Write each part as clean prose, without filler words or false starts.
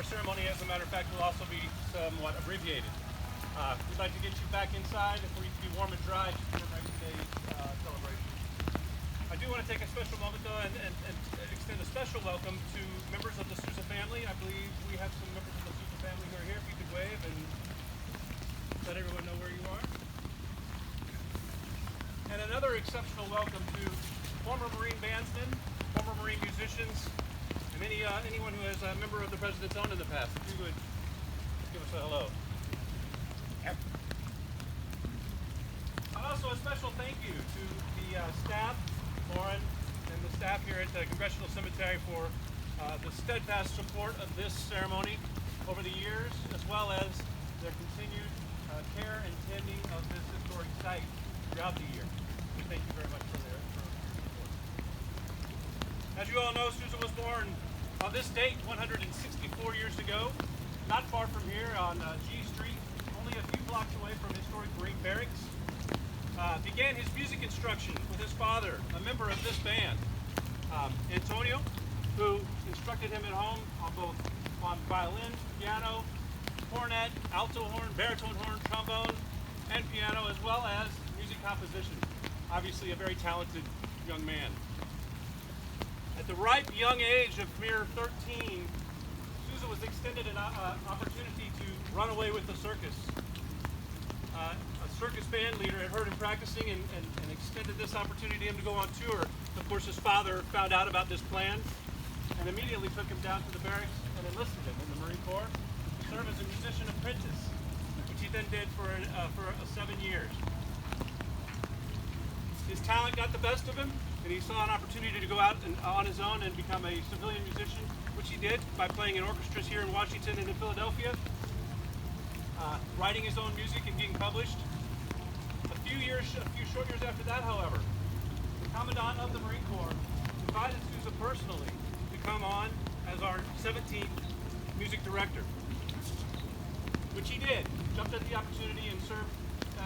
ceremony, as a matter of fact, will also be somewhat abbreviated. We'd like to get you back inside for you to be warm and dry to commemorate today's celebration. I do want to take a special moment, though, and extend a special welcome to members of the Sousa family. I believe we have some members of the Sousa family who are here. If you could wave and let everyone know where you are. And another exceptional welcome to former Marine bandsmen, former Marine musicians, and anyone who is a member of the President's Own in the past. If you would give us a hello. Yep. Also, a special thank you to the staff, Lauren, and the staff here at the Congressional Cemetery for the steadfast support of this ceremony over the years, as well as their continued care and tending of this historic site throughout the year. We thank you very much for their support. As you all know, Sousa was born on this date 164 years ago, not far from here on G Street, only a few blocks away from historic Marine Barracks. Began his music instruction with his father, a member of this band, Antonio, who instructed him at home on violin, piano, cornet, alto horn, baritone horn, trombone, and piano, as well as music composition. Obviously a very talented young man. At the ripe young age of mere 13, Sousa was extended an opportunity to run away with the circus. A circus band leader had heard him practicing and extended this opportunity to him to go on tour. Of course, his father found out about this plan and immediately took him down to the barracks and enlisted him in the Marine Corps to serve as a musician apprentice, which he then did for 7 years. His talent got the best of him, and he saw an opportunity to go out on his own and become a civilian musician, which he did by playing in orchestras here in Washington and in Philadelphia, writing his own music and being published. A few short years after that, however, the Commandant of the Marine Corps invited Sousa personally to come on as our 17th music director, which he did. Jumped at the opportunity and served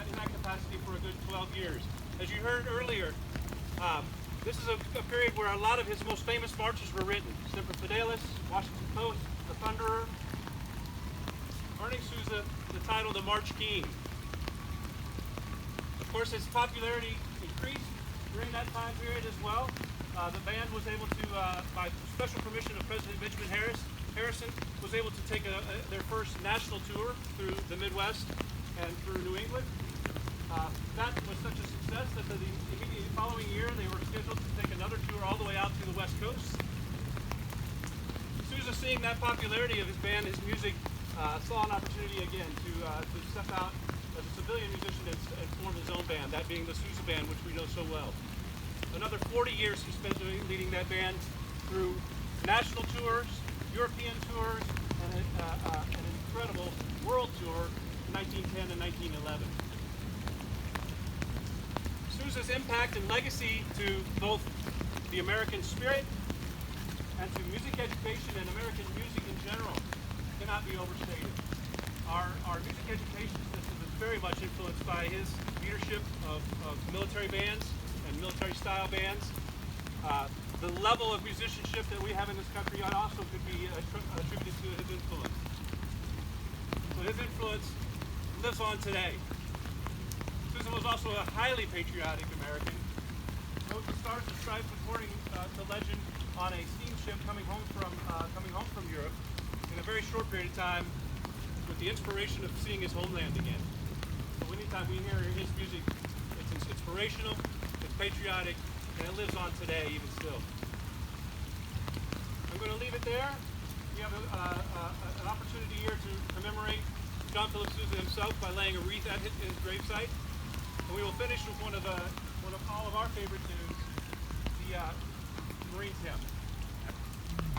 in that capacity for a good 12 years. As you heard earlier, this is a period where a lot of his most famous marches were written. Semper Fidelis, Washington Post, The Thunderer, earning Sousa the title the March King. Of course, his popularity increased during that time period as well. The band was able to, by special permission of President Benjamin Harrison, was able to take their first national tour through the Midwest and through New England. That was such a success that the immediate following year they were scheduled to take another tour all the way out to the West Coast. Sousa, seeing that popularity of his band, his music, saw an opportunity again to step out as a civilian musician and form his own band, that being the Sousa Band, which we know so well. Another 40 years he spent leading that band through national tours, European tours, and an incredible world tour in 1910 and 1911. Sousa's impact and legacy to both the American spirit and to music education and American music in general cannot be overstated. Our music education system is very much influenced by his leadership of military bands and military style bands. The level of musicianship that we have in this country also could be attributed to his influence. So his influence lives on today. Sousa was also a highly patriotic American. Wrote the Stars and Stripes supporting the legend on a steamship coming home from Europe in a very short period of time, with the inspiration of seeing his homeland again. So anytime we hear his music, it's inspirational, it's patriotic, and it lives on today even still. I'm going to leave it there. We have an opportunity here to commemorate John Philip Sousa himself by laying a wreath at his gravesite. And we will finish with one of all of our favorite tunes, the Marines hymn.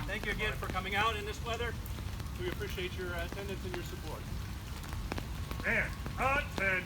Thank you again for coming out in this weather. We appreciate your attendance and your support. And attend.